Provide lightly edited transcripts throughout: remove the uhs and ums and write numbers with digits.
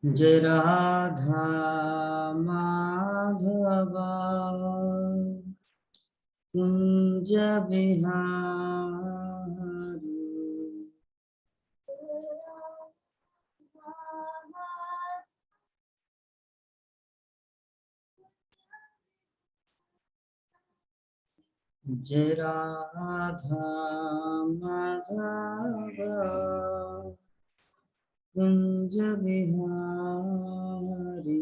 जय राधा माधव कुंज बिहारी। जय राधा माधव कुंज बिहारी।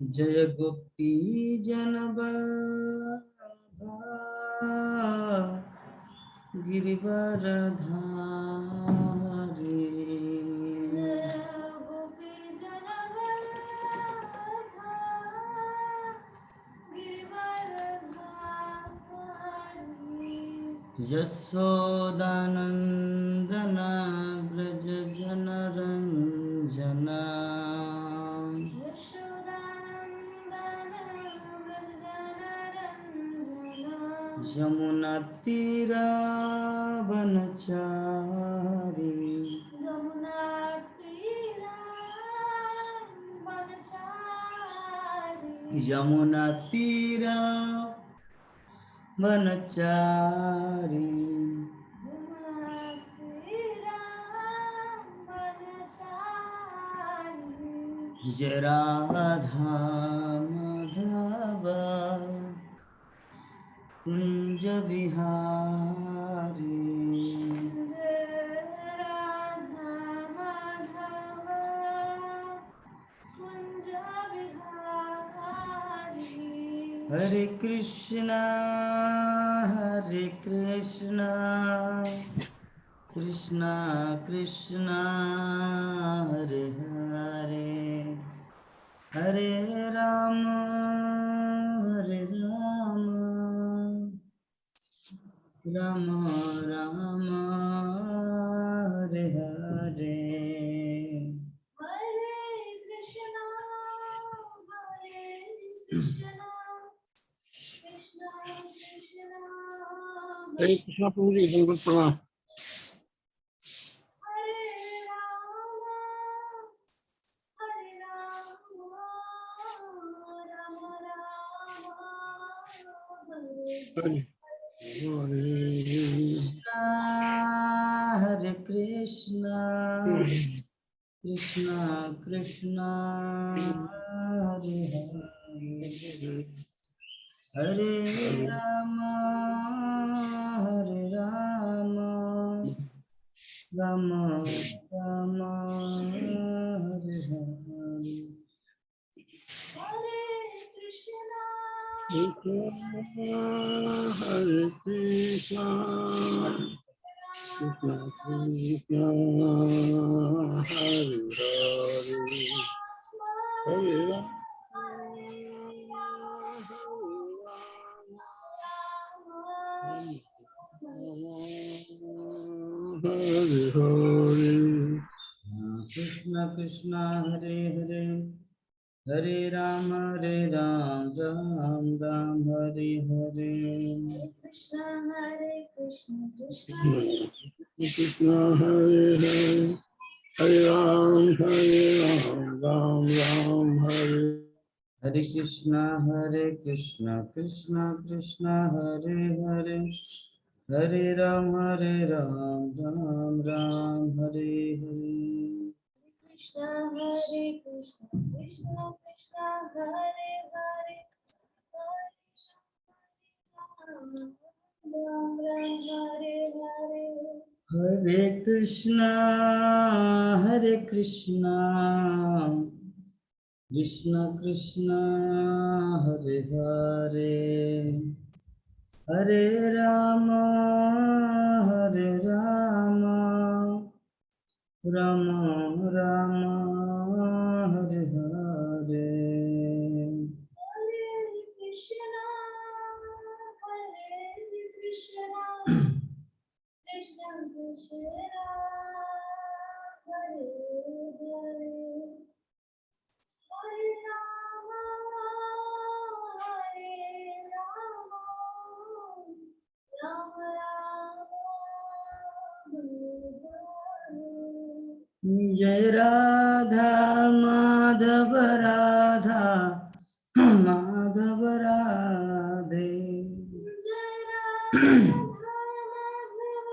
जय गोपी जन वल्लभा गिरिवरधारी। यशोदानंदन व्रज जनरंजना। यमुना तीरा वनचारी। यमुना तीरा वनचारी। जय राधा माधव कुंज बिहारी। हरे कृष्णा कृष्णा कृष्णा हरे हरे, हरे राम राम राम हरे हरे। हरे कृष्णा प्रभु जी, दंडवत प्रणाम। हरे कृष्णा कृष्णा कृष्णा हरे हरे, हरे राम राम राम हरे हरे। हरे कृष्णा कृष्णा कृष्णा हरे हरे, हरे राम हरे हरे। कृष्ण कृष्ण हरे हरे, हरे राम राम राम हरे हरे। कृष्णा हरे हरे, हरे राम राम राम हरे। हरे कृष्णा कृष्णा कृष्णा हरे हरे, हरे राम राम राम हरे हरे। कृष्णा कृष्णा कृष्णा हरे हरे, राम राम हरे हरे। हरे कृष्णा कृष्णा कृष्णा हरे हरे, हरे राम राम राम हरे हरे। हरे कृष्णा कृष्णा कृष्णा हरे हरे, हरे राम जय राधा माधव राधा माधव राधे। जय राधा माधव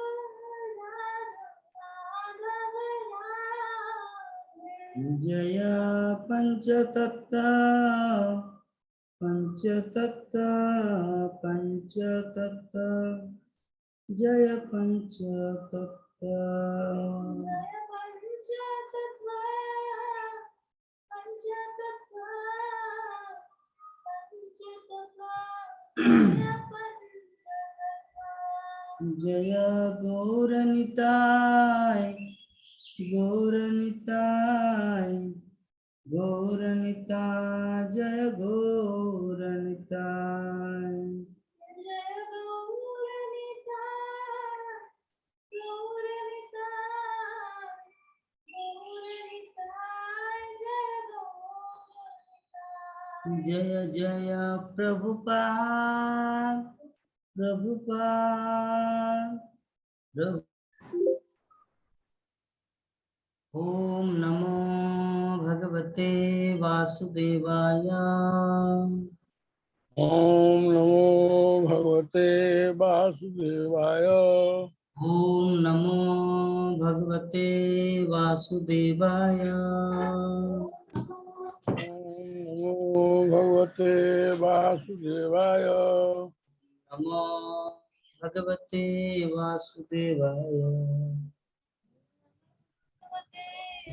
माधव राधे। जय पंचतत्व पंचतत्व पंचतत्व जय पंचतत्व। जय पंचतत्व पंचतत्व पंचतत्व जय पंचतत्व। जय गौरनिताय गौरनिताय गौरनिताय जय गौरनिताय। जय गौरनिताय गौरनिताय गौरनिताय जय गौरनिताय। जय जय प्रभुपाद प्रभुपाद प्रभु। ओम नमो भगवते वासुदेवाय। ओम नमो भगवते वासुदेवाय। ओम नमो भगवते वासुदेवाय। ओम नमो भगवते वासुदेवाय। नमो भगवते वासुदेवाय।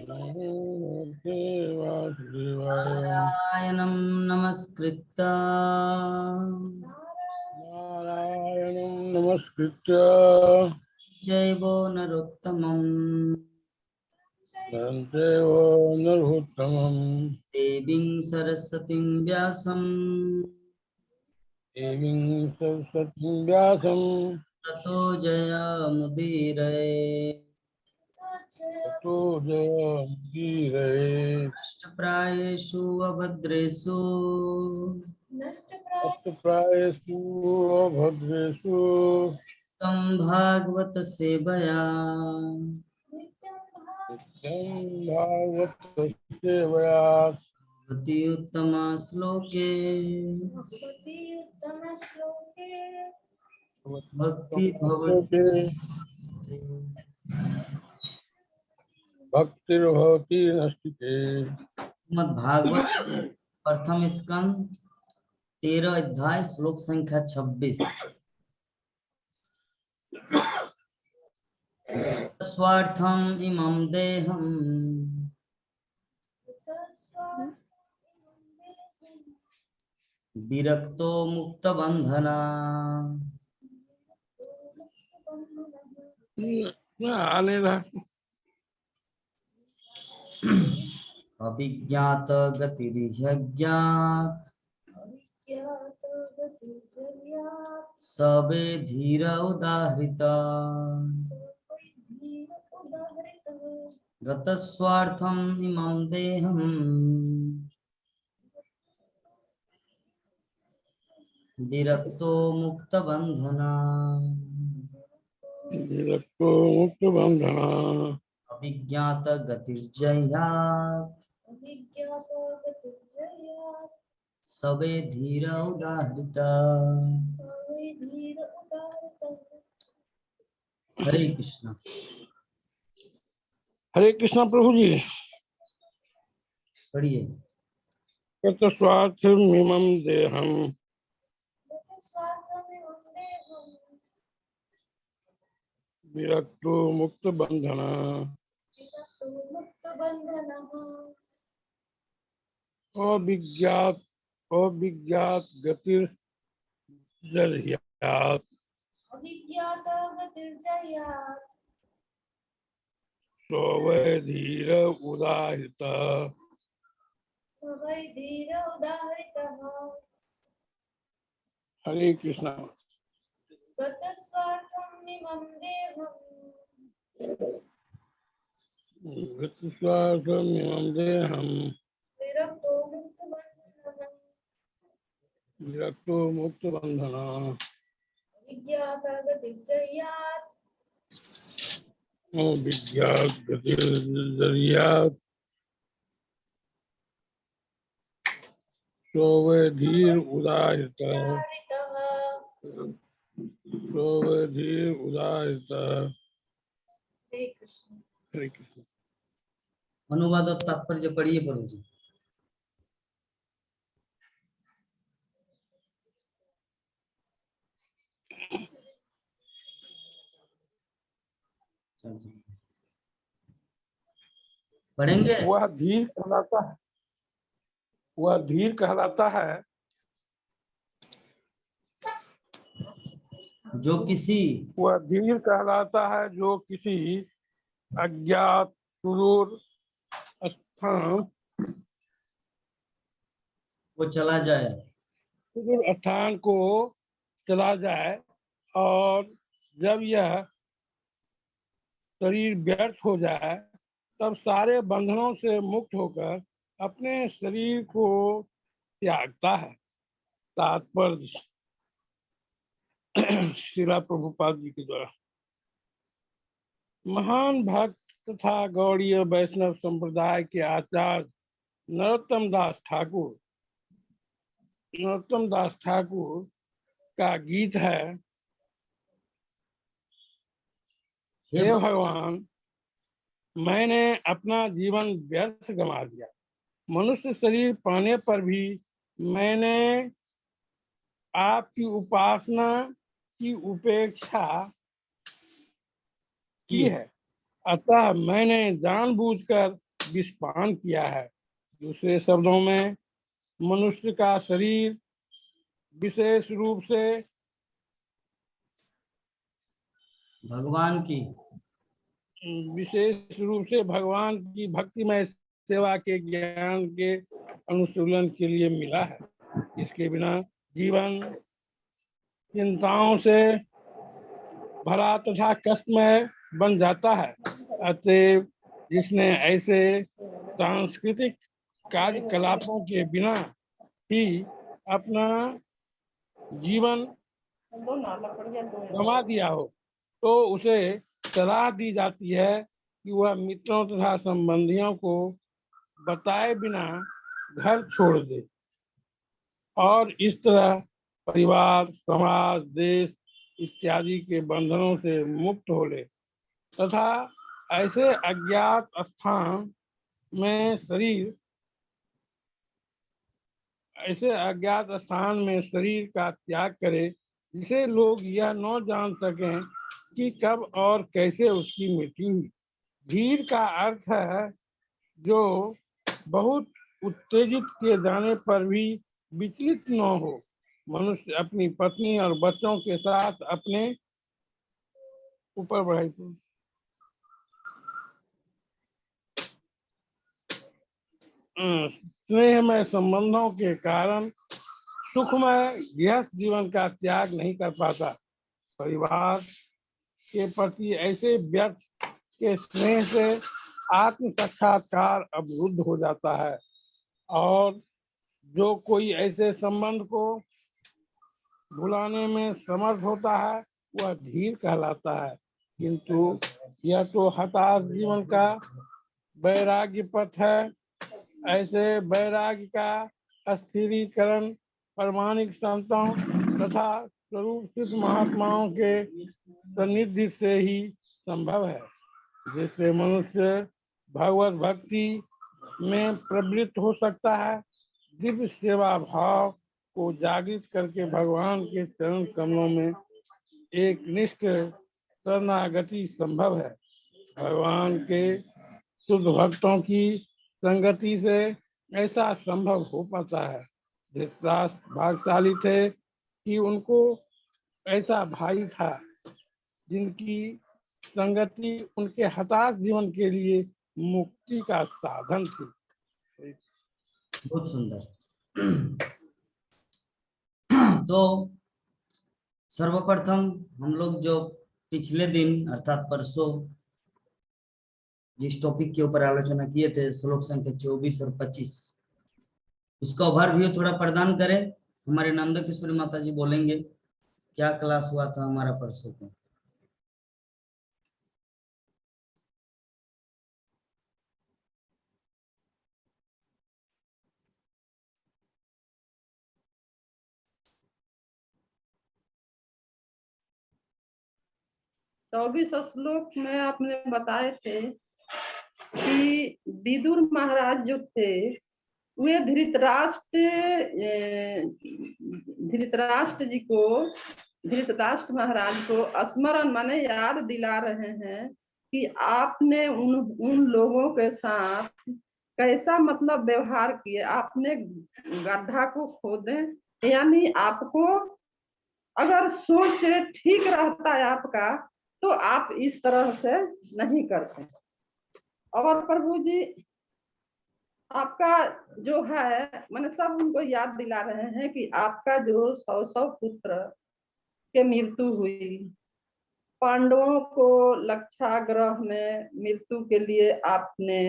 नमो भगवते वासुदेवाय। नारायणं नमस्कृत्य नारायणं नमस्कृत्य चैव नरोत्तमं नरं चैव नरोत्तमं देवीं सरस्वतीं व्यासं देवीं सरस्वतीं व्यासं ततो जयमुदीरये। ततो जयमुदीरये। नष्टप्रायेषु अभद्रेषु नष्टप्राय अष्टप्रायेषु भद्रेषु तं भागवत सेवया नित्यं नित्यं भागवतस्य सेवया भवति उत्तमा श्लोके भगवति उत्तमश्लोके भक्ति लोके भवति। भक्तिर्भवति नष्टिके। श्रीमद्भागवत प्रथम स्कंद 13 अध्याय श्लोक संख्या 26। स्वार्थम इमं देहम विरक्तो मुक्त बंधना आने रहा अभिज्ञात गतिर्ज्ञात सबे धीर उदाहृता गतस्वार्थम इमं देहम विरक्तो मुक्त बंधना विरक्तो मुक्त बंधना अभिज्ञात गतिर्जयात् सबे धीर उदाहृता। हरे कृष्ण। हरे कृष्ण प्रभु जी। पढ़िए। कत स्वार्थमिमं देहं विरक्तो मुक्त बंधना अविज्ञात अविज्ञात गतिर्जयात् स्वै धीर उदाहृत। हरे कृष्ण। गतस्वार्थमिमं देहं विरक्तो मुक्त बंधना विज्ञात गतिर्जरियात् सोवधीर उदाहृतः उदाहृतः। सोवधीर उदाहृतः। हरे कृष्ण। हरे कृष्ण। अनुवाद और तात्पर्य पढ़िए प्रभु जी। पढ़ेंगे। वह धीर कहलाता है, वह धीर कहलाता है जो किसी वह धीर कहलाता है जो किसी अज्ञात सुदूर स्थान वो चला जाए सुदूर स्थान को चला जाए और जब यह शरीर व्यर्थ हो जाए तब सारे बंधनों से मुक्त होकर अपने शरीर को त्यागता है। तात्पर्य श्रीला प्रभुपाद जी के द्वारा। महान भक्त तथा गौड़ीय वैष्णव संप्रदाय के आचार्य नरोत्तम दास ठाकुर का गीत है, हे भगवान, मैंने अपना जीवन व्यर्थ गंवा दिया। मनुष्य शरीर पाने पर भी मैंने आपकी उपासना की उपेक्षा की है, अतः मैंने जानबूझकर विषपान किया है। दूसरे शब्दों में मनुष्य का शरीर विशेष रूप से भगवान की भक्तिमय सेवा के ज्ञान के अनुशीलन के लिए मिला है। इसके बिना जीवन चिंताओं से भरा तथा कष्टमय बन जाता है। अतएव जिसने ऐसे सांस्कृतिक कार्यकलापों के बिना ही अपना जीवन गंवा दिया हो तो उसे सलाह दी जाती है कि वह मित्रों तथा संबंधियों को बताए बिना घर छोड़ दे और इस तरह परिवार, समाज, देश इत्यादि के बंधनों से मुक्त हो ले तथा ऐसे अज्ञात स्थान में शरीर का त्याग करे जिसे लोग यह न जान सकें कि कब और कैसे उसकी मृत्यु हुई। धीर का अर्थ है जो बहुत उत्तेजित किए जाने पर भी विचलित न हो। मनुष्य अपनी पत्नी और बच्चों के साथ अपने ऊपर बढ़ाई स्नेहमय संबंधों के कारण सुखमय गृहस्थ जीवन का त्याग नहीं कर पाता। परिवार के प्रति ऐसे व्यर्थ के स्नेह से आत्म साक्षात्कार अवरुद्ध हो जाता है और जो कोई ऐसे संबंध को भुलाने में समर्थ होता है वह धीर कहलाता है। किंतु यह तो हताश जीवन का वैराग्य पथ है। ऐसे वैराग्य का स्थिरीकरण प्रामाणिक संतों तथा स्वरूप सिद्ध महात्माओं के सानिध्य से ही संभव है, जिससे मनुष्य भगवत भक्ति में प्रवृत्त हो सकता है। दिव्य सेवा भाव को जागृत करके भगवान के चरण कमलों में एक निष्ठ शरणागति संभव है। भगवान के शुद्ध भक्तों की संगति से ऐसा संभव हो पाता है। धृतराष्ट्र भाग्यशाली थे कि उनको ऐसा भाई था जिनकी संगति उनके हताश जीवन के लिए मुक्ति का साधन थी। बहुत सुंदर। तो सर्वप्रथम हम लोग जो पिछले दिन अर्थात परसों जिस टॉपिक के ऊपर आलोचना किए थे, श्लोक संख्या 24 और 25, उसका ओवरव्यू थोड़ा प्रदान करें। हमारे नंद किशोरी माता जी बोलेंगे क्या क्लास हुआ था हमारा परसों को। 24 श्लोक में आपने बताए थे कि विदुर महाराज जो थे वे धृतराष्ट्र महाराज को स्मरण माने याद दिला रहे हैं कि आपने उन लोगों के साथ कैसा मतलब व्यवहार किए, आपने गड्ढा को खोदे, यानी आपको अगर सोच ठीक रहता है आपका तो आप इस तरह से नहीं करते। और प्रभु जी आपका जो है मैंने सब उनको याद दिला रहे हैं कि आपका जो 100 पुत्र के मृत्यु हुई, पांडवों को लक्षाग्रह में मृत्यु के लिए आपने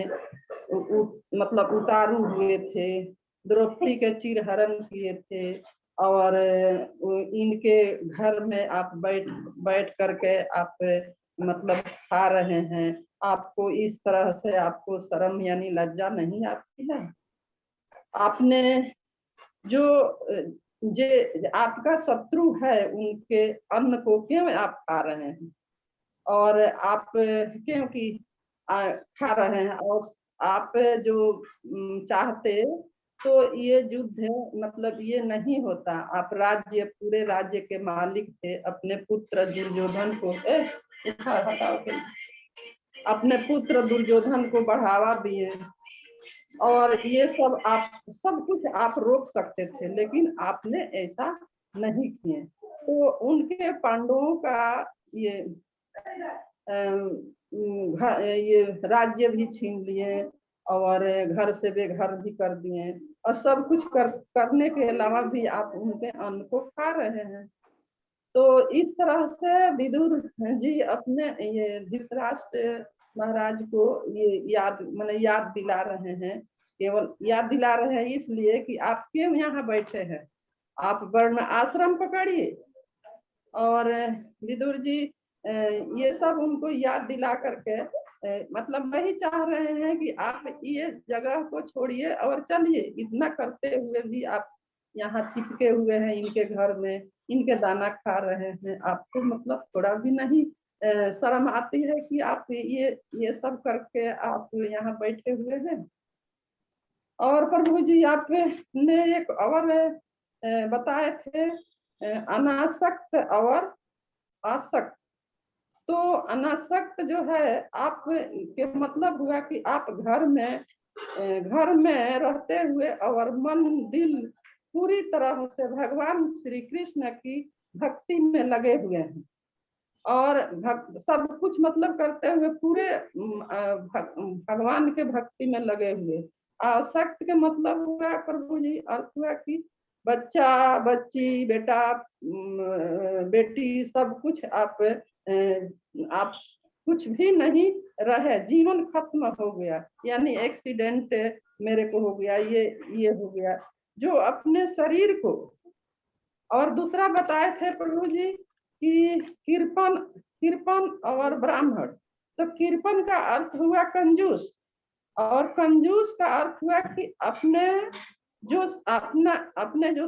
मतलब उतारू हुए थे, द्रौपदी के चिरहरण किए थे और इनके घर में आप बैठ करके आप मतलब खा रहे हैं। आपको इस तरह से आपको शर्म यानी लज्जा नहीं आती है? आपने जो आपका शत्रु है उनके अन्न को क्यों आप खा रहे हैं और आप क्योंकि खा रहे हैं, और आप जो चाहते तो ये युद्ध मतलब ये नहीं होता। आप पूरे राज्य के मालिक थे, अपने पुत्र दुर्योधन को अपने पुत्र दुर्योधन को बढ़ावा दिए और ये सब आप सब कुछ आप रोक सकते थे, लेकिन आपने ऐसा नहीं किए। तो उनके पांडवों का ये राज्य भी छीन लिए और घर से बेघर भी कर दिए और सब कुछ करने के अलावा भी आप उनके अन्न को खा रहे हैं। तो इस तरह से विदुर जी अपने ये धृतराष्ट्र महाराज को ये याद दिला रहे हैं, केवल याद दिला रहे हैं इसलिए कि आप क्यों यहाँ बैठे हैं, आप वर्ण आश्रम पकड़िए। और विदुर जी ये सब उनको याद दिला करके मतलब वही चाह रहे हैं कि आप ये जगह को छोड़िए और चलिए। इतना करते हुए भी आप यहाँ चिपके हुए हैं इनके घर में, इनके दाना खा रहे हैं, आपको मतलब थोड़ा भी नहीं शर्म आती है कि आप ये सब करके आप यहाँ बैठे हुए हैं। और प्रभु जी आपने एक और बताए थे अनासक्त और आसक्त। तो अनासक्त जो है आप के मतलब हुआ कि आप घर में रहते हुए और मन दिल पूरी तरह से भगवान श्री कृष्ण की भक्ति में लगे हुए हैं और सब कुछ मतलब करते हुए पूरे भगवान के भक्ति में लगे हुए। आसक्त के मतलब हुआ प्रभु जी अर्थ हुआ कि बच्चा बच्ची बेटा बेटी सब कुछ आप कुछ भी नहीं रहे, जीवन खत्म हो गया, यानी एक्सीडेंट मेरे को हो गया, ये हो गया जो अपने शरीर को। और दूसरा बताए थे प्रभु जी कि कृपन और ब्राह्मण। तो कृपन का अर्थ हुआ कंजूस और कंजूस का अर्थ हुआ कि अपने जो अपना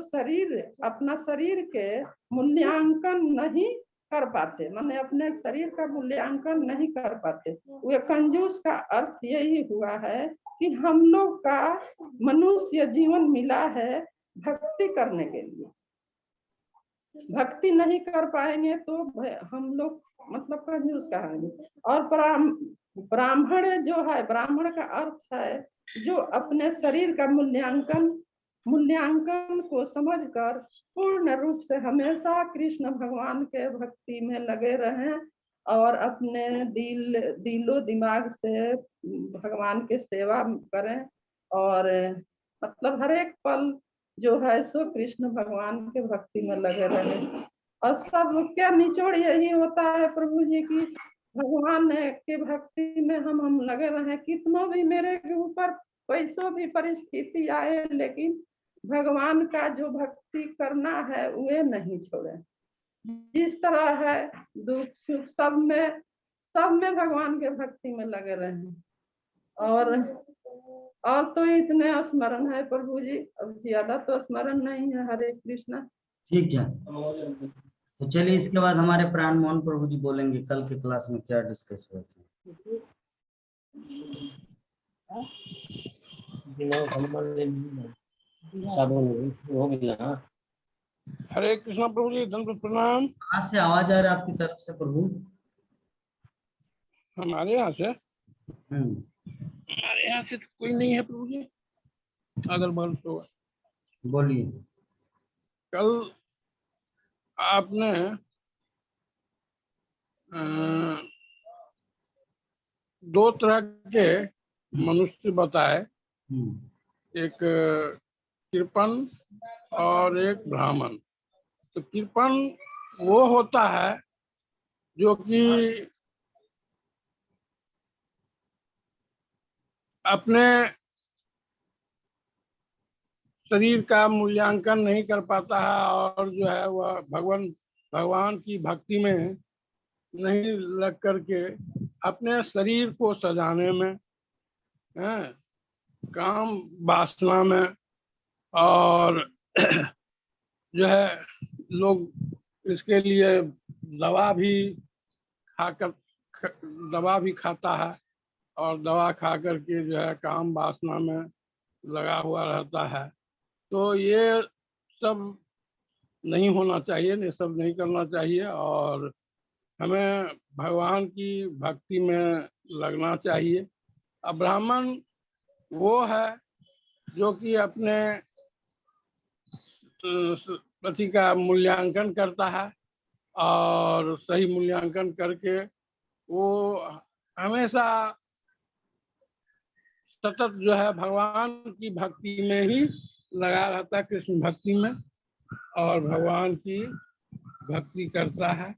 शरीर के मूल्यांकन नहीं कर पाते, माने अपने शरीर का मूल्यांकन नहीं कर पाते। वे कंजूस का अर्थ यही हुआ है कि हम लोग का मनुष्य जीवन मिला है भक्ति करने के लिए, भक्ति नहीं कर पाएंगे तो हम लोग मतलब कंजूस कहेंगे। और ब्राह्मण जो है, ब्राह्मण का अर्थ है जो अपने शरीर का मूल्यांकन को समझकर पूर्ण रूप से हमेशा कृष्ण भगवान के भक्ति में लगे रहें और अपने दिलो दिमाग से भगवान के सेवा करें और मतलब हर एक पल जो है सो कृष्ण भगवान के भक्ति में लगे रहे। और सब क्या निचोड़ यही होता है प्रभु जी की भगवान के भक्ति में हम लगे रहे। कितनों भी मेरे ऊपर कैसो भी परिस्थिति आए, लेकिन भगवान का जो भक्ति करना है वे नहीं छोड़े। जिस तरह है दुख सुख सब में भगवान के भक्ति में लगे रहे। और तो इतने स्मरण है प्रभु जी, अब ज्यादा तो स्मरण नहीं है। हरे कृष्णा। ठीक है। तो चलिए इसके बाद हमारे प्राण मोहन प्रभु जी बोलेंगे कल के क्लास में क्या डिस्कस हुआ था। हरे कृष्णा प्रभु जी, दंड प्रणाम। कहाँ से आवाज आ रहा है आपकी तरफ से प्रभु? हमारे यहाँ से हम्म, तो कोई नहीं है प्रभु जी, अगर बगल तो। बोलिए। कल आपने अ, दो तरह के मनुष्य बताए, हम्म, एक कृपण और एक ब्राह्मण। तो कृपण वो होता है जो कि अपने शरीर का मूल्यांकन नहीं कर पाता है और जो है वह भगवान की भक्ति में नहीं लग करके अपने शरीर को सजाने में, हैं, काम वासना में, और जो है लोग इसके लिए दवा भी खाकर दवा भी खाता है और दवा खा करके जो है काम वासना में लगा हुआ रहता है। तो ये सब नहीं होना चाहिए, ये सब नहीं करना चाहिए और हमें भगवान की भक्ति में लगना चाहिए। अब ब्राह्मण वो है जो कि अपने पति का मूल्यांकन करता है और सही मूल्यांकन करके वो हमेशा सतत जो है भगवान की भक्ति में ही लगा रहता है, कृष्ण भक्ति में, और भगवान की भक्ति करता है।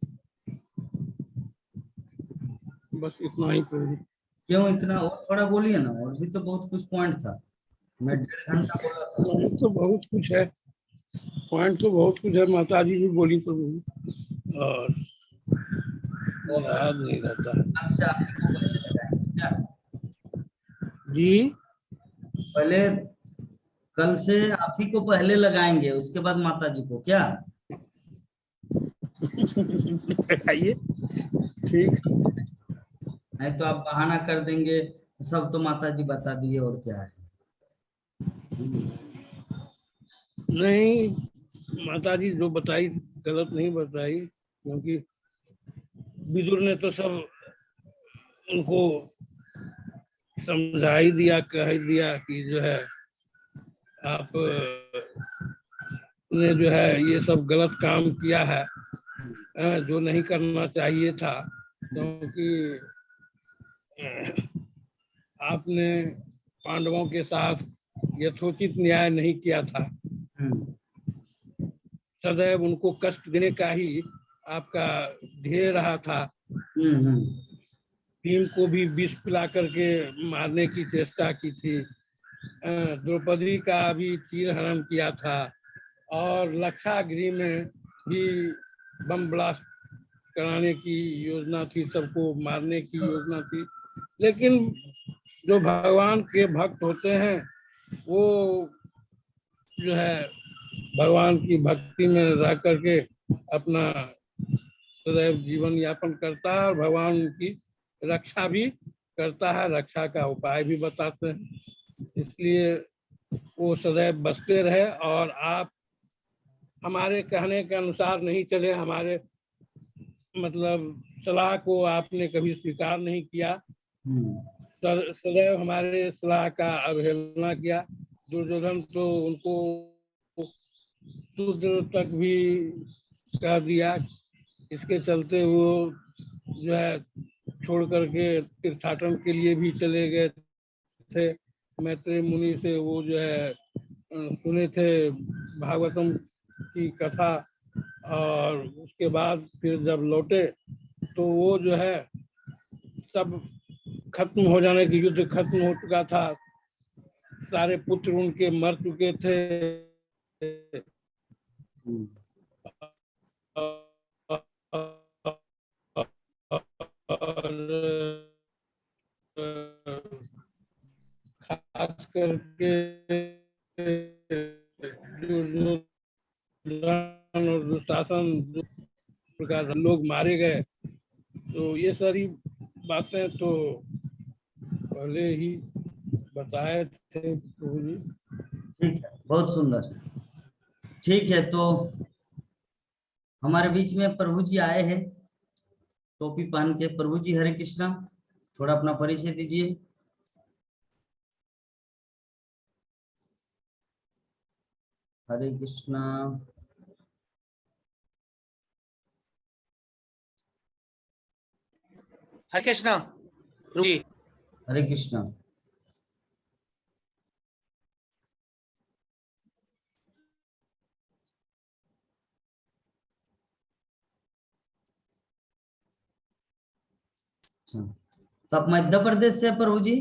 बस इतना ही प्रभु। क्यों इतना? और थोड़ा बोलिए ना, और भी तो बहुत कुछ पॉइंट था। मैं 1.5 घंटा बोला था। पॉइंट तो बहुत कुछ है, पॉइंट तो बहुत कुछ है, माता जी भी बोली प्रभु और याद नहीं रहता है कल से आप ही को पहले लगाएंगे क्या? जी। पहले कल से आप ही को पहले लगाएंगे, उसके बाद माता जी को, क्या? आइए, ठीक। नहीं तो आप बहाना कर देंगे सब तो माता जी बता दिए और क्या है। नहीं, माता जी जो बताई गलत नहीं बताई, क्योंकि विदुर ने तो सब उनको समझा ही दिया, कह ही दिया कि जो है आप ने जो है ये सब गलत काम किया है, जो नहीं करना चाहिए था, क्योंकि आपने पांडवों के साथ यथोचित न्याय नहीं किया था, हम्म, सदैव उनको कष्ट देने का ही आपका ध्येय रहा था। हम्म, भीम को भी विष पिला करके मारने की चेष्टा की थी, द्रौपदी का भी चीर हरण किया था, और लक्षागृह में भी बम ब्लास्ट कराने की योजना थी, सबको मारने की योजना थी। लेकिन जो भगवान के भक्त होते हैं वो जो है भगवान की भक्ति में रह करके अपना सदैव जीवन यापन करता है और भगवान उनकी रक्षा भी करता है, रक्षा का उपाय भी बताते हैं। इसलिए वो सदैव बचते रहे और आप हमारे कहने के अनुसार नहीं चले, हमारे मतलब सलाह को आपने कभी स्वीकार नहीं किया, सदैव हमारे सलाह का अवहेलना किया। दुर्योधन तो उनको शूद्र तक भी कह दिया, इसके चलते वो जो है छोड़ करके तीर्थाटन के लिए भी चले गए थे। मैत्रेय मुनि से वो जो है सुने थे भागवतम की कथा, और उसके बाद फिर जब लौटे तो वो जो है सब खत्म हो जाने की, युद्ध खत्म हो चुका था, सारे पुत्र उनके मर चुके थे, और खास करके जो और दुशासन प्रकार लोग मारे गए। तो ये सारी बातें तो पहले ही बताए थे प्रभु जी। ठीक है, बहुत सुंदर। ठीक है, तो हमारे बीच में प्रभु जी आए हैं टोपी पहन के। प्रभु जी हरे कृष्णा, थोड़ा अपना परिचय दीजिए। हरे कृष्णा। हरे कृष्णा प्रभु जी। हरे कृष्णा। अच्छा, तो आप मध्य प्रदेश से हैं प्रभु जी?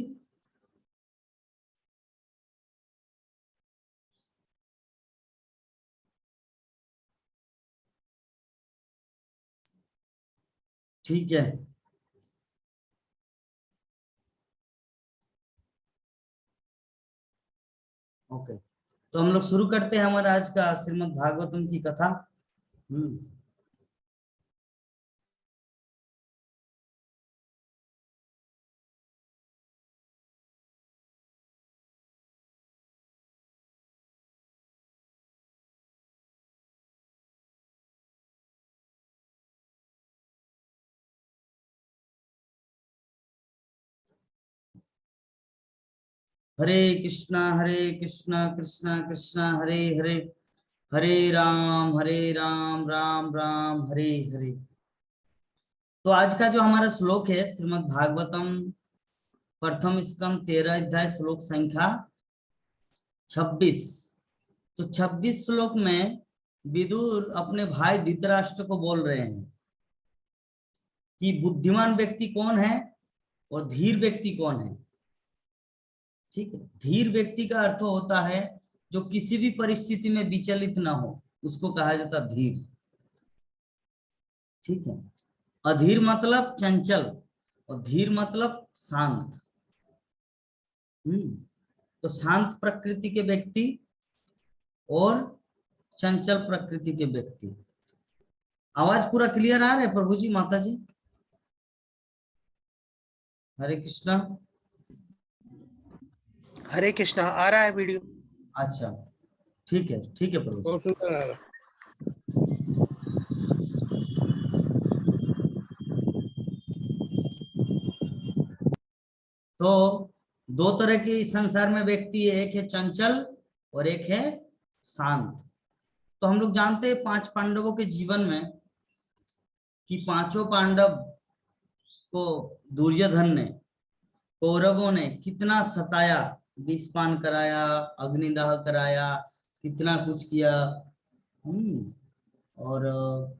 ठीक है, ओके। तो हम लोग शुरू करते हैं हमारा आज का श्रीमद् भागवतम की कथा। हरे कृष्णा कृष्णा कृष्णा हरे हरे, हरे राम राम राम हरे हरे। तो आज का जो हमारा श्लोक है श्रीमद् भागवतम प्रथम स्कंद 13 अध्याय श्लोक संख्या 26। तो 26 श्लोक में विदुर अपने भाई धृतराष्ट्र को बोल रहे हैं कि बुद्धिमान व्यक्ति कौन है और धीर व्यक्ति कौन है। ठीक है, धीर व्यक्ति का अर्थ होता है जो किसी भी परिस्थिति में विचलित ना हो, उसको कहा जाता धीर। ठीक है, अधीर मतलब चंचल और धीर मतलब शांत। तो शांत प्रकृति के व्यक्ति और चंचल प्रकृति के व्यक्ति। आवाज पूरा क्लियर आ रहा है प्रभु जी, माता जी? हरे कृष्णा। हरे कृष्णा आ रहा है वीडियो। अच्छा, ठीक है प्रभु जी। बहुत सुंदर आ रहा। तो दो तरह के इस संसार में व्यक्ति है, एक है चंचल और एक है शांत। तो हम लोग जानते हैं 5 पांडवों के जीवन में कि पांचों पांडव को दुर्योधन ने, कौरवों ने कितना सताया, विषपान कराया, अग्निदाह कराया, कितना कुछ किया। और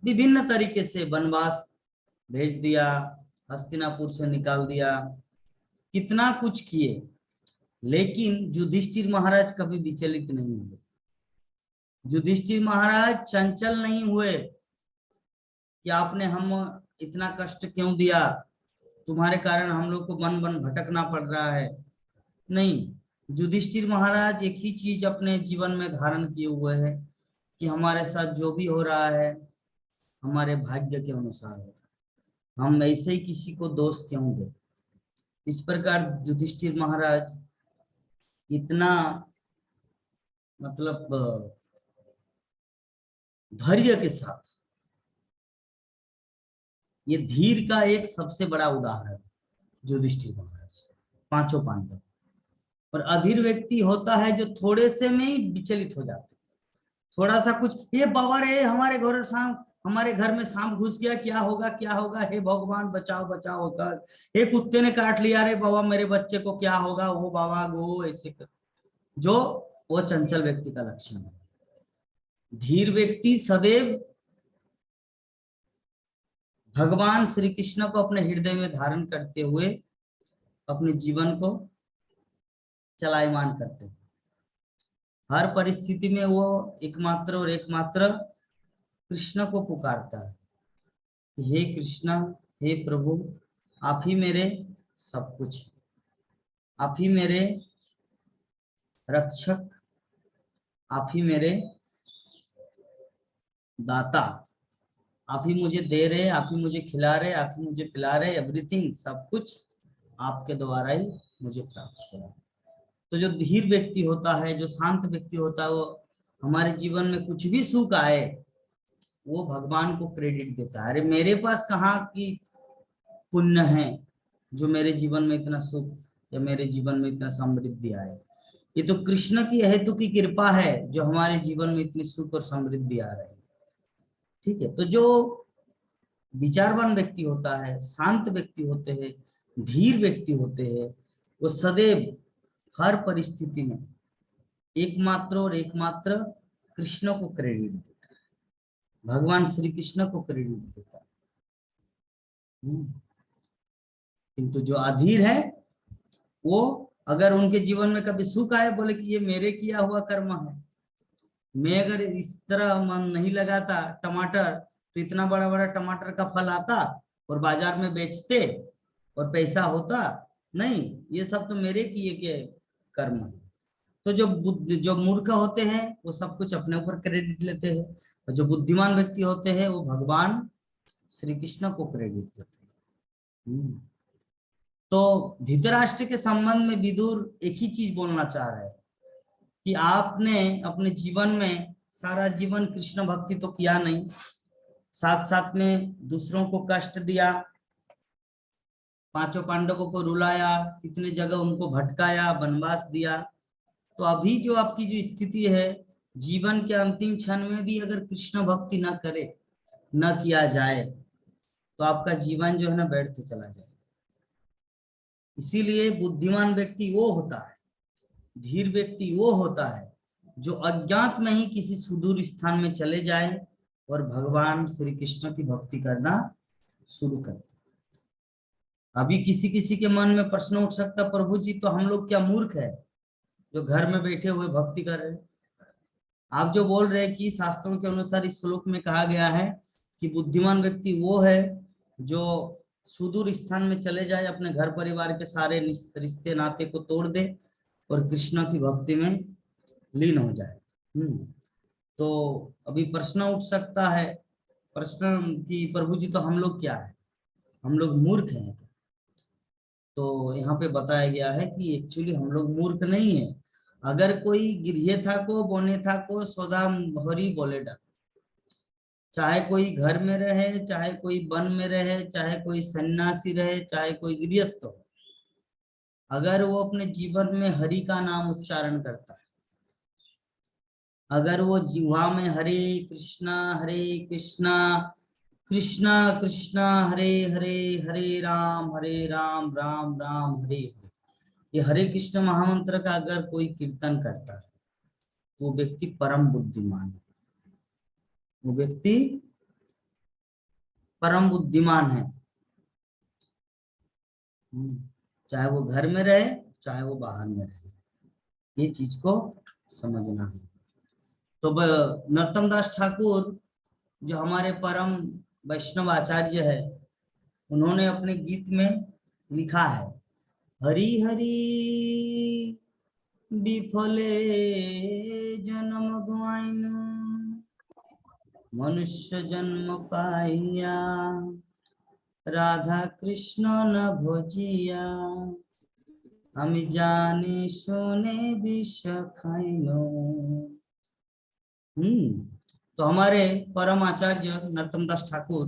विभिन्न तरीके से वनवास भेज दिया, हस्तिनापुर से निकाल दिया, कितना कुछ किए, लेकिन युधिष्ठिर महाराज कभी विचलित नहीं हुए। युधिष्ठिर महाराज चंचल नहीं हुए कि आपने हम इतना कष्ट क्यों दिया, तुम्हारे कारण हम लोग को वन वन भटकना पड़ रहा है। नहीं, युधिष्ठिर महाराज एक ही चीज अपने जीवन में धारण किए हुए हैं कि हमारे साथ जो भी हो रहा है हमारे भाग्य के अनुसार हो, हम ऐसे ही किसी को दोष क्यों दे। इस प्रकार युधिष्ठिर महाराज इतना मतलब धैर्य के साथ, ये धीर का एक सबसे बड़ा उदाहरण युधिष्ठिर महाराज, पांचों पांडव। और अधीर व्यक्ति होता है जो थोड़े से में ही विचलित हो जाते, थोड़ा सा कुछ, ये बाबा रे हमारे घर में सांप घुस गया, क्या होगा, हे भगवान बचाओ बचाओ होता, हे कुत्ते ने काट लिया, रे बाबा मेरे बच्चे को क्या होगा, वो बाबा गो, ऐसे कर, जो वो चंचल व्यक्ति का लक्षण है। धीर व्यक्ति सदैव भगवान श्री कृष्ण को अपने हृदय में धारण करते हुए अपने जीवन को चलायमान करते हैं। हर परिस्थिति में वो एकमात्र कृष्ण को पुकारता है, हे कृष्ण, हे प्रभु, आप ही मेरे सब कुछ, आप ही मेरे रक्षक, आप ही मेरे दाता, आप ही मुझे दे रहे, आप ही मुझे खिला रहे, आप ही मुझे पिला रहे, एवरीथिंग, सब कुछ आपके द्वारा ही मुझे प्राप्त हुआ। तो जो धीर व्यक्ति होता है, जो शांत व्यक्ति होता है, वो हमारे जीवन में कुछ भी सुख आए वो भगवान को क्रेडिट देता है। अरे मेरे पास कहाँ की पुण्य है जो मेरे जीवन में इतना सुख या मेरे जीवन में इतना समृद्धि आए। ये तो कृष्ण की हेतु की कृपा है जो हमारे जीवन में इतनी सुख और समृद्धि आ रही है। ठीक है, तो जो विचारवान व्यक्ति होता है, शांत व्यक्ति होते हैं, धीर व्यक्ति होते हैं, वो सदैव हर परिस्थिति में एकमात्र और एकमात्र कृष्ण को क्रेडिट देता है, भगवान श्री कृष्ण को क्रेडिट देता है। किंतु जो अधीर है वो अगर उनके जीवन में कभी सुख आए, बोले कि ये मेरे किया हुआ कर्म है। मैं अगर इस तरह मन नहीं लगाता टमाटर, तो इतना बड़ा बड़ा टमाटर का फल आता और बाजार में बेचते और पैसा होता नहीं। ये सब तो मेरे किए के कर्म है। तो जो मूर्ख होते हैं वो सब कुछ अपने ऊपर क्रेडिट लेते हैं, और जो बुद्धिमान व्यक्ति होते हैं वो भगवान श्री कृष्ण को क्रेडिट देते हैं। तो धृतराष्ट्र के संबंध में विदुर एक ही चीज बोलना चाह रहे हैं कि आपने अपने जीवन में सारा जीवन कृष्ण भक्ति तो किया नहीं, साथ साथ में दूसरों को कष्ट दिया, पांचों पांडवों को रुलाया, कितने जगह उनको भटकाया, वनवास दिया। तो अभी जो आपकी जो स्थिति है, जीवन के अंतिम क्षण में भी अगर कृष्ण भक्ति न करे, न किया जाए, तो आपका जीवन जो है ना व्यर्थ चला जाएगा। इसीलिए बुद्धिमान व्यक्ति वो होता है, धीर व्यक्ति वो होता है जो अज्ञात में ही किसी सुदूर स्थान में चले जाए और भगवान श्री कृष्ण की भक्ति करना शुरू कर। अभी किसी किसी के मन में प्रश्न उठ सकता, प्रभु जी तो हम लोग क्या मूर्ख है जो घर में बैठे हुए भक्ति कर रहे हैं? आप जो बोल रहे हैं कि शास्त्रों के अनुसार इस श्लोक में कहा गया है कि बुद्धिमान व्यक्ति वो है जो सुदूर स्थान में चले जाए, अपने घर परिवार के सारे रिश्ते नाते को तोड़ दे और कृष्ण की भक्ति में लीन हो जाए। तो अभी प्रश्न उठ सकता है, प्रश्न कि प्रभु जी तो हम लोग क्या है, हम लोग मूर्ख हैं? तो यहाँ पे बताया गया है कि एक्चुअली हम लोग मूर्ख नहीं है। अगर कोई गृह था को बोने था को सौदा भरी बोले डा, चाहे कोई घर में रहे, चाहे कोई वन में रहे, चाहे कोई सन्यासी रहे, चाहे कोई गृहस्थ हो, अगर वो अपने जीवन में हरि का नाम उच्चारण करता है, अगर वो जिह्वा में हरे कृष्णा कृष्णा कृष्णा हरे हरे, हरे राम राम राम हरे हरे, ये हरे कृष्ण महामंत्र का अगर कोई कीर्तन करता है, वो व्यक्ति परम बुद्धिमान है, वो व्यक्ति परम बुद्धिमान है। चाहे वो घर में रहे, चाहे वो बाहर में रहे, ये चीज को समझना है। तो नरोत्तम दास ठाकुर जो हमारे परम वैष्णव आचार्य है, उन्होंने अपने गीत में लिखा है, हरि हरि विफले जन्म गुआइन, मनुष्य जन्म पाइया, राधा कृष्ण न भजिया, हम जाने सुने विष खाइनो। तो हमारे परम आचार्य नरोत्तम दास ठाकुर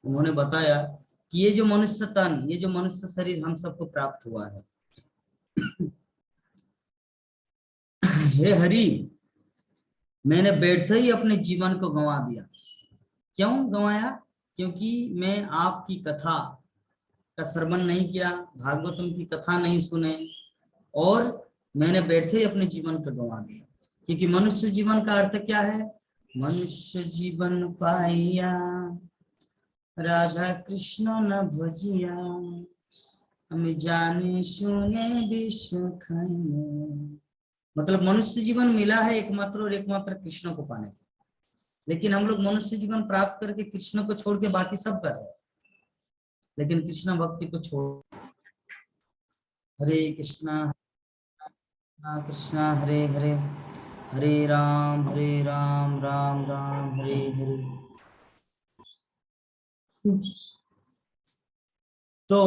उन्होंने बताया कि ये जो मनुष्य तन, ये जो मनुष्य शरीर हम सबको प्राप्त हुआ है, हे हरि, मैंने बैठते ही अपने जीवन को गंवा दिया। क्यों गंवाया? क्योंकि मैं आपकी कथा का श्रवण नहीं किया, भागवतम की कथा नहीं सुने, और मैंने बैठते ही अपने जीवन को गंवा दिया। क्योंकि मनुष्य जीवन का अर्थ क्या है? मनुष्य जीवन पाइया, राधा कृष्ण न भजिया, हम जाने सुने विष खाइए। मतलब मनुष्य जीवन मिला है एकमात्र और एकमात्र कृष्ण को पाने से, लेकिन हम लोग मनुष्य जीवन प्राप्त करके कृष्ण को छोड़ के बाकी सब कर रहे हैं, लेकिन कृष्ण भक्ति को छोड़। हरे कृष्णा कृष्णा हरे हरे, हरे राम राम राम हरे हरे। तो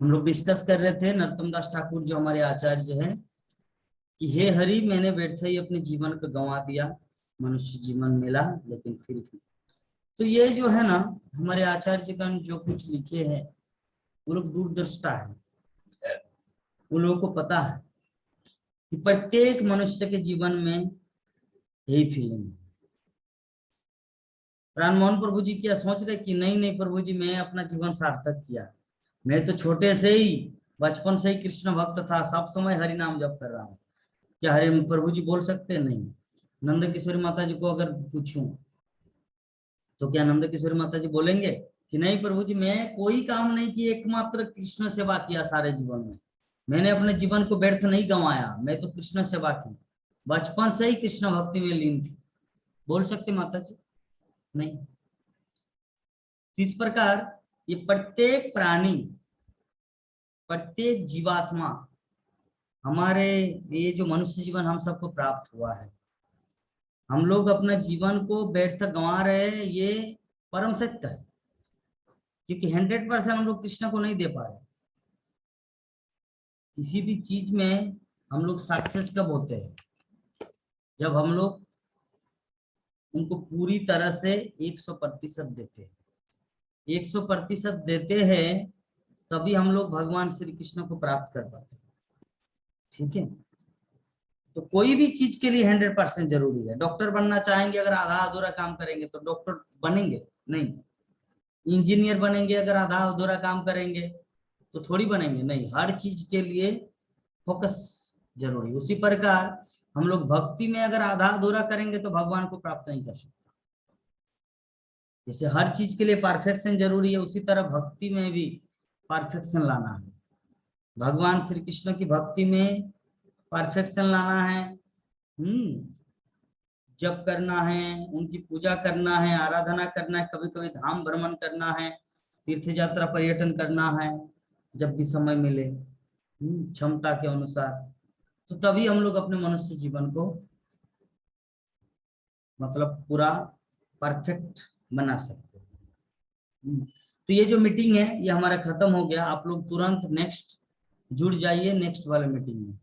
हम लोग डिस्कस कर रहे थे, नरोत्तम दास ठाकुर जो हमारे आचार्य हैं, कि हे हरि, मैंने बैठे ही अपने जीवन को गंवा दिया, मनुष्य जीवन मिला लेकिन फिर भी। तो ये जो है ना, हमारे आचार्यगण जो कुछ लिखे हैं, वो लोग दूरदृष्टा है। उन लोगों को पता है कि प्रत्येक मनुष्य के जीवन में यही फीलिंग है। राममोहन प्रभु जी क्या सोच रहे कि नहीं नहीं प्रभु जी, मैं अपना जीवन सार्थक किया, मैं तो छोटे से ही, बचपन से ही कृष्ण भक्त था, सब समय हरि नाम जप कर रहा हूँ। क्या हरि प्रभु जी बोल सकते हैं? नहीं। नंद किशोरी माता जी को अगर पूछूं तो क्या नंद किशोरी माता जी बोलेंगे कि नहीं प्रभु जी, मैं कोई काम नहीं किया, एकमात्र कृष्ण सेवा किया सारे जीवन में, मैंने अपने जीवन को व्यर्थ नहीं गंवाया, मैं तो कृष्ण सेवा की, बचपन से ही कृष्ण भक्ति में लीन थी? बोल सकते माता जी? नहीं। इस प्रकार ये प्रत्येक प्राणी, प्रत्येक जीवात्मा, हमारे ये जो मनुष्य जीवन हम सबको प्राप्त हुआ है, हम लोग अपना जीवन को व्यर्थ गंवा रहे हैं, ये परम सत्य है। क्योंकि 100% हम लोग कृष्ण को नहीं दे पा रहे। किसी भी चीज में हम लोग सक्सेस कब होते हैं? जब हम लोग उनको पूरी तरह से 100% देते हैं। 100% देते हैं तभी हम लोग भगवान श्री कृष्ण को प्राप्त कर पाते हैं। ठीक है, तो कोई भी चीज के लिए 100% जरूरी है। डॉक्टर बनना चाहेंगे, अगर आधा अधूरा काम करेंगे तो डॉक्टर बनेंगे नहीं। इंजीनियर बनेंगे, अगर आधा अधूरा काम करेंगे तो थोड़ी बनेंगे नहीं। हर चीज के लिए फोकस जरूरी। उसी प्रकार हम लोग भक्ति में अगर आधा अधूरा करेंगे तो भगवान को प्राप्त नहीं कर सकते। जैसे हर चीज के लिए परफेक्शन जरूरी है, उसी तरह भक्ति में भी परफेक्शन लाना है। भगवान श्री कृष्ण की भक्ति में परफेक्शन लाना है। जप करना है, उनकी पूजा करना है, आराधना करना है, कभी कभी धाम भ्रमण करना है, तीर्थ यात्रा पर्यटन करना है, जब भी समय मिले क्षमता के अनुसार। तो तभी हम लोग अपने मनुष्य जीवन को मतलब पूरा परफेक्ट बना सकते हैं। तो ये जो मीटिंग है ये हमारा खत्म हो गया। आप लोग तुरंत नेक्स्ट जुड़ जाइए नेक्स्ट वाले मीटिंग में।